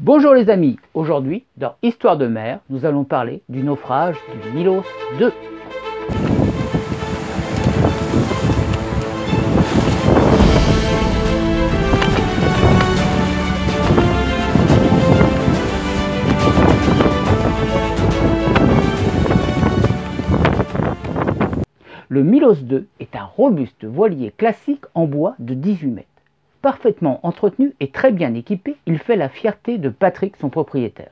Bonjour les amis, aujourd'hui dans Histoire de mer, nous allons parler du naufrage du Milos II. Le Milos II est un robuste voilier classique en bois de 18 mètres. Parfaitement entretenu et très bien équipé, il fait la fierté de Patrick, son propriétaire.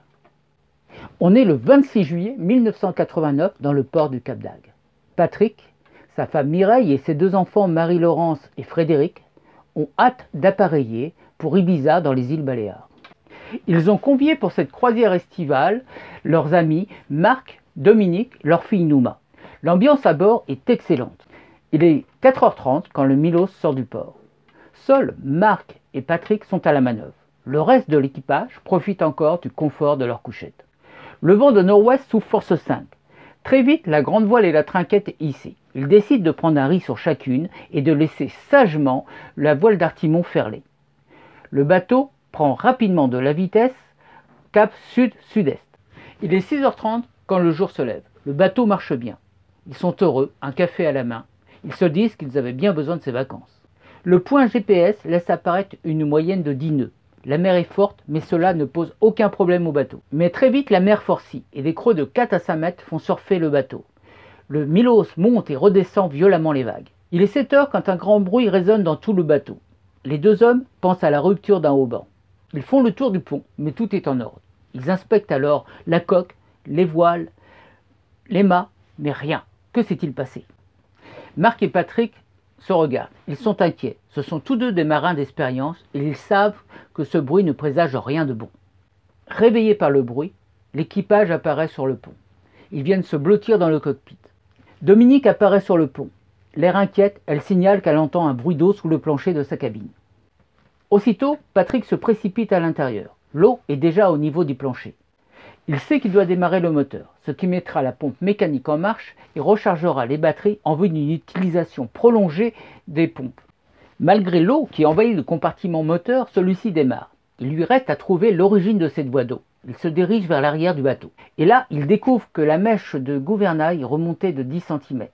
On est le 26 juillet 1989 dans le port du Cap d'Agde. Patrick, sa femme Mireille et ses deux enfants Marie-Laurence et Frédéric ont hâte d'appareiller pour Ibiza dans les îles Baléares. Ils ont convié pour cette croisière estivale leurs amis Marc, Dominique, leur fille Nouma. L'ambiance à bord est excellente. Il est 4h30 quand le Milos sort du port. Seuls Marc et Patrick sont à la manœuvre. Le reste de l'équipage profite encore du confort de leur couchette. Le vent de nord-ouest souffle force 5. Très vite, la grande voile et la trinquette hissées. Ils décident de prendre un ris sur chacune et de laisser sagement la voile d'artimon ferler. Le bateau prend rapidement de la vitesse, cap sud-sud-est. Il est 6h30 quand le jour se lève. Le bateau marche bien. Ils sont heureux, un café à la main. Ils se disent qu'ils avaient bien besoin de ces vacances. Le point GPS laisse apparaître une moyenne de 10 nœuds. La mer est forte, mais cela ne pose aucun problème au bateau. Mais très vite, la mer forcit et des creux de 4 à 5 mètres font surfer le bateau. Le Milos monte et redescend violemment les vagues. Il est 7 heures quand un grand bruit résonne dans tout le bateau. Les deux hommes pensent à la rupture d'un haubans. Ils font le tour du pont, mais tout est en ordre. Ils inspectent alors la coque, les voiles, les mâts, mais rien. Que s'est-il passé? Marc et Patrick se regardent. Ils sont inquiets. Ce sont tous deux des marins d'expérience et ils savent que ce bruit ne présage rien de bon. Réveillé par le bruit, l'équipage apparaît sur le pont. Ils viennent se blottir dans le cockpit. Dominique apparaît sur le pont. L'air inquiète, elle signale qu'elle entend un bruit d'eau sous le plancher de sa cabine. Aussitôt, Patrick se précipite à l'intérieur. L'eau est déjà au niveau du plancher. Il sait qu'il doit démarrer le moteur, ce qui mettra la pompe mécanique en marche et rechargera les batteries en vue d'une utilisation prolongée des pompes. Malgré l'eau qui envahit le compartiment moteur, celui-ci démarre. Il lui reste à trouver l'origine de cette voie d'eau. Il se dirige vers l'arrière du bateau. Et là, il découvre que la mèche de gouvernail remontait de 10 cm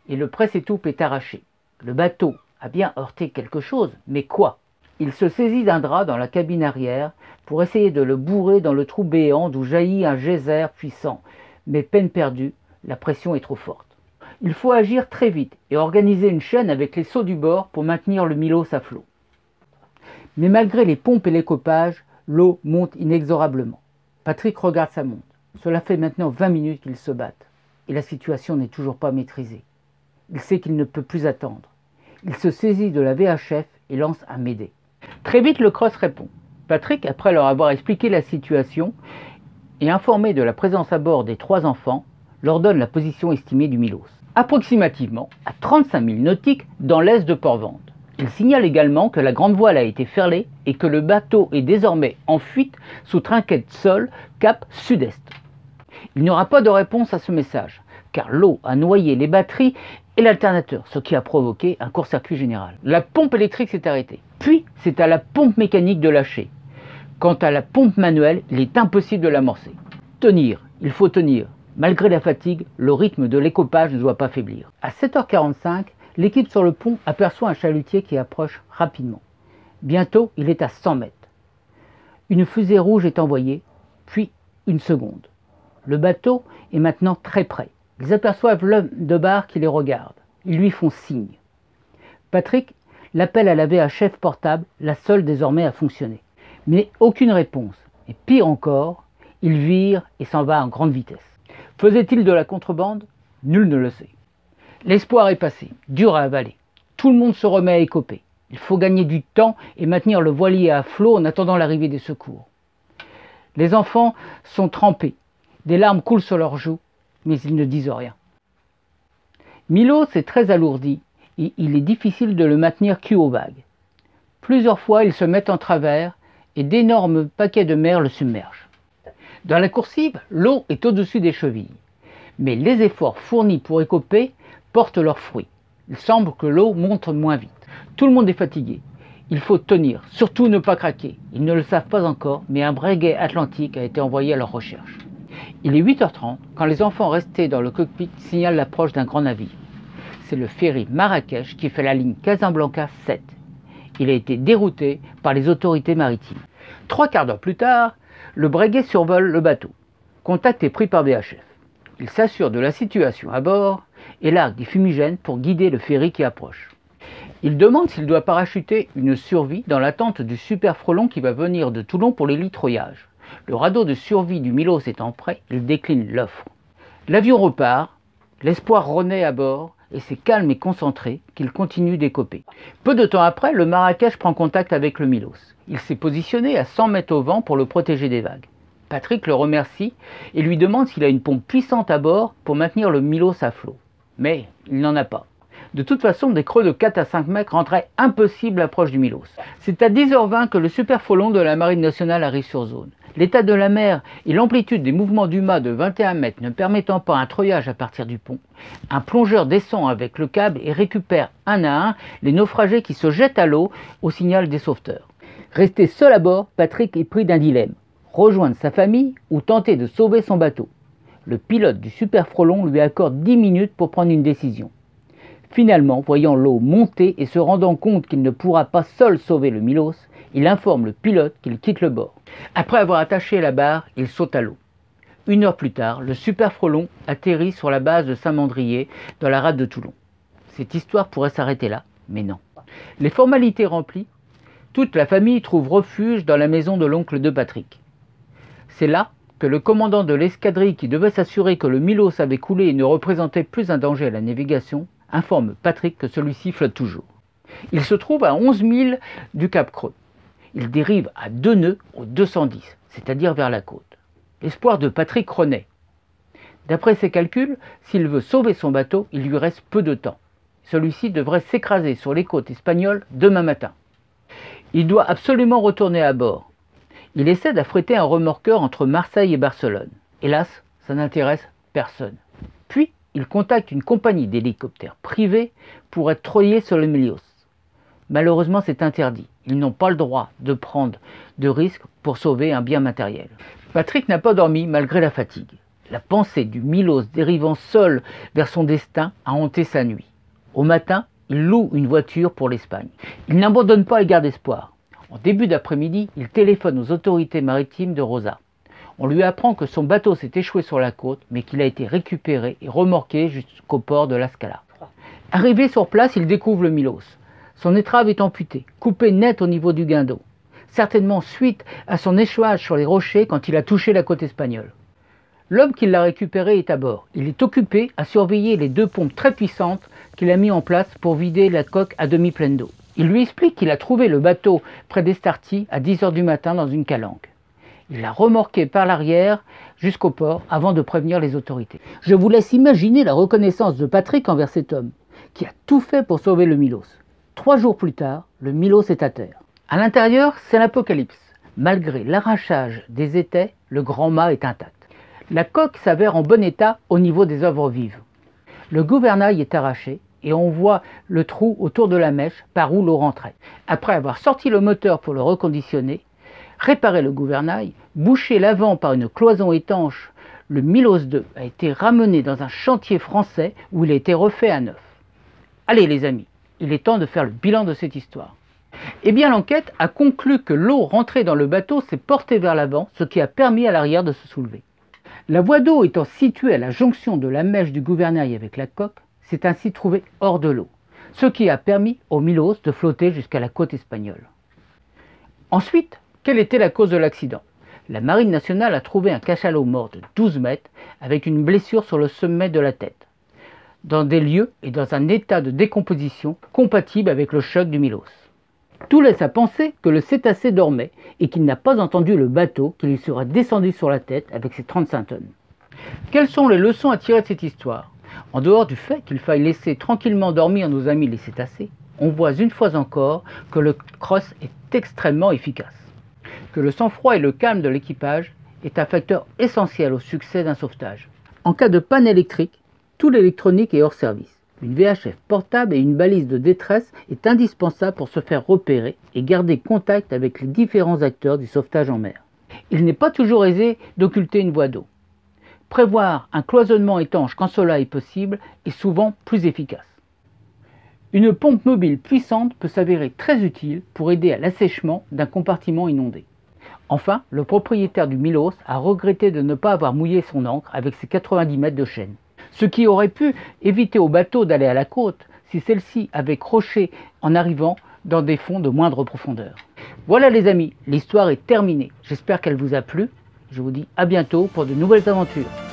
et le presse-étoupe est arraché. Le bateau a bien heurté quelque chose, mais quoi? Il se saisit d'un drap dans la cabine arrière pour essayer de le bourrer dans le trou béant d'où jaillit un geyser puissant. Mais peine perdue, la pression est trop forte. Il faut agir très vite et organiser une chaîne avec les seaux du bord pour maintenir le Milos à flot. Mais malgré les pompes et l'écopage, l'eau monte inexorablement. Patrick regarde sa montre. Cela fait maintenant 20 minutes qu'ils se battent et la situation n'est toujours pas maîtrisée. Il sait qu'il ne peut plus attendre. Il se saisit de la VHF et lance un Mayday. Très vite, le Cross répond. Patrick, après leur avoir expliqué la situation et informé de la présence à bord des 3 enfants, leur donne la position estimée du Milos. Approximativement à 35 000 nautiques dans l'est de Port-Vente. Il signale également que la grande voile a été ferlée et que le bateau est désormais en fuite sous trinquette sol cap sud-est. Il n'y aura pas de réponse à ce message, car l'eau a noyé les batteries et l'alternateur, ce qui a provoqué un court-circuit général. La pompe électrique s'est arrêtée. Puis, c'est à la pompe mécanique de lâcher. Quant à la pompe manuelle, il est impossible de l'amorcer. Tenir, il faut tenir. Malgré la fatigue, le rythme de l'écopage ne doit pas faiblir. À 7h45, l'équipe sur le pont aperçoit un chalutier qui approche rapidement. Bientôt, il est à 100 mètres. Une fusée rouge est envoyée, puis une seconde. Le bateau est maintenant très près. Ils aperçoivent l'homme de bar qui les regarde. Ils lui font signe. Patrick l'appelle à la VHF portable, la seule désormais à fonctionner. Mais aucune réponse. Et pire encore, il vire et s'en va en grande vitesse. Faisait-il de la contrebande? Nul ne le sait. L'espoir est passé, dur à avaler. Tout le monde se remet à écoper. Il faut gagner du temps et maintenir le voilier à flot en attendant l'arrivée des secours. Les enfants sont trempés. Des larmes coulent sur leurs joues, mais ils ne disent rien. Milos est très alourdi et il est difficile de le maintenir cul aux vagues. Plusieurs fois, ils se mettent en travers et d'énormes paquets de mer le submergent. Dans la coursive, l'eau est au-dessus des chevilles. Mais les efforts fournis pour écoper portent leurs fruits. Il semble que l'eau monte moins vite. Tout le monde est fatigué. Il faut tenir, surtout ne pas craquer. Ils ne le savent pas encore, mais un breguet atlantique a été envoyé à leur recherche. Il est 8h30 quand les enfants restés dans le cockpit signalent l'approche d'un grand navire. C'est le ferry Marrakech qui fait la ligne Casablanca 7. Il a été dérouté par les autorités maritimes. 3/4 d'heure plus tard, le breguet survole le bateau. Contact est pris par VHF. Il s'assure de la situation à bord et largue des fumigènes pour guider le ferry qui approche. Il demande s'il doit parachuter une survie dans l'attente du Super Frelon qui va venir de Toulon pour l'hélitreuillage. Le radeau de survie du Milos étant prêt, il décline l'offre. L'avion repart, l'espoir renaît à bord et c'est calme et concentré qu'il continue d'écoper. Peu de temps après, le Marrakech prend contact avec le Milos. Il s'est positionné à 100 mètres au vent pour le protéger des vagues. Patrick le remercie et lui demande s'il a une pompe puissante à bord pour maintenir le Milos à flot. Mais il n'en a pas. De toute façon, des creux de 4 à 5 mètres rendraient impossible l'approche du Milos. C'est à 10h20 que le Super Frelon de la Marine nationale arrive sur zone. L'état de la mer et l'amplitude des mouvements du mât de 21 mètres ne permettant pas un treuillage à partir du pont, un plongeur descend avec le câble et récupère un à un les naufragés qui se jettent à l'eau au signal des sauveteurs. Resté seul à bord, Patrick est pris d'un dilemme. Rejoindre sa famille ou tenter de sauver son bateau. Le pilote du Super Frelon lui accorde 10 minutes pour prendre une décision. Finalement, voyant l'eau monter et se rendant compte qu'il ne pourra pas seul sauver le Milos, il informe le pilote qu'il quitte le bord. Après avoir attaché la barre, il saute à l'eau. 1 heure plus tard, le Super Frelon atterrit sur la base de Saint-Mandrier, dans la rade de Toulon. Cette histoire pourrait s'arrêter là, mais non. Les formalités remplies, toute la famille trouve refuge dans la maison de l'oncle de Patrick. C'est là que le commandant de l'escadrille qui devait s'assurer que le Milos avait coulé et ne représentait plus un danger à la navigation, informe Patrick que celui-ci flotte toujours. Il se trouve à 11 milles du Cap Creux. Il dérive à 2 nœuds au 210, c'est-à-dire vers la côte. L'espoir de Patrick renaît. D'après ses calculs, s'il veut sauver son bateau, il lui reste peu de temps. Celui-ci devrait s'écraser sur les côtes espagnoles demain matin. Il doit absolument retourner à bord. Il essaie d'affréter un remorqueur entre Marseille et Barcelone. Hélas, ça n'intéresse personne. Puis, il contacte une compagnie d'hélicoptères privés pour être treuillé sur le Milos. Malheureusement, c'est interdit. Ils n'ont pas le droit de prendre de risques pour sauver un bien matériel. Patrick n'a pas dormi malgré la fatigue. La pensée du Milos dérivant seul vers son destin a hanté sa nuit. Au matin, il loue une voiture pour l'Espagne. Il n'abandonne pas le garde espoir. En début d'après-midi, il téléphone aux autorités maritimes de Rosa. On lui apprend que son bateau s'est échoué sur la côte, mais qu'il a été récupéré et remorqué jusqu'au port de La Scala. Arrivé sur place, il découvre le Milos. Son étrave est amputée, coupée net au niveau du guindeau, certainement suite à son échouage sur les rochers quand il a touché la côte espagnole. L'homme qui l'a récupéré est à bord. Il est occupé à surveiller les 2 pompes très puissantes qu'il a mis en place pour vider la coque à demi pleine d'eau. Il lui explique qu'il a trouvé le bateau près d'Estartis à 10h du matin dans une calanque. Il l'a remorqué par l'arrière jusqu'au port avant de prévenir les autorités. Je vous laisse imaginer la reconnaissance de Patrick envers cet homme qui a tout fait pour sauver le Milos. 3 jours plus tard, le Milos est à terre. À l'intérieur, c'est l'apocalypse. Malgré l'arrachage des étais, le grand mât est intact. La coque s'avère en bon état au niveau des œuvres vives. Le gouvernail est arraché et on voit le trou autour de la mèche par où l'eau rentrait. Après avoir sorti le moteur pour le reconditionner, réparé le gouvernail, bouché l'avant par une cloison étanche, le Milos II a été ramené dans un chantier français où il a été refait à neuf. Allez les amis, il est temps de faire le bilan de cette histoire. Eh bien l'enquête a conclu que l'eau rentrée dans le bateau s'est portée vers l'avant, ce qui a permis à l'arrière de se soulever. La voie d'eau étant située à la jonction de la mèche du gouvernail avec la coque, s'est ainsi trouvée hors de l'eau, ce qui a permis au Milos de flotter jusqu'à la côte espagnole. Ensuite, quelle était la cause de l'accident? La Marine nationale a trouvé un cachalot mort de 12 mètres avec une blessure sur le sommet de la tête, dans des lieux et dans un état de décomposition compatible avec le choc du Milos. Tout laisse à penser que le cétacé dormait et qu'il n'a pas entendu le bateau qui lui sera descendu sur la tête avec ses 35 tonnes. Quelles sont les leçons à tirer de cette histoire? En dehors du fait qu'il faille laisser tranquillement dormir nos amis les cétacés, on voit une fois encore que le cross est extrêmement efficace. Que le sang-froid et le calme de l'équipage est un facteur essentiel au succès d'un sauvetage. En cas de panne électrique, tout l'électronique est hors service. Une VHF portable et une balise de détresse est indispensable pour se faire repérer et garder contact avec les différents acteurs du sauvetage en mer. Il n'est pas toujours aisé d'occulter une voie d'eau. Prévoir un cloisonnement étanche quand cela est possible est souvent plus efficace. Une pompe mobile puissante peut s'avérer très utile pour aider à l'assèchement d'un compartiment inondé. Enfin, le propriétaire du Milos a regretté de ne pas avoir mouillé son ancre avec ses 90 mètres de chaîne. Ce qui aurait pu éviter au bateau d'aller à la côte si celle-ci avait croché en arrivant dans des fonds de moindre profondeur. Voilà les amis, l'histoire est terminée. J'espère qu'elle vous a plu. Je vous dis à bientôt pour de nouvelles aventures.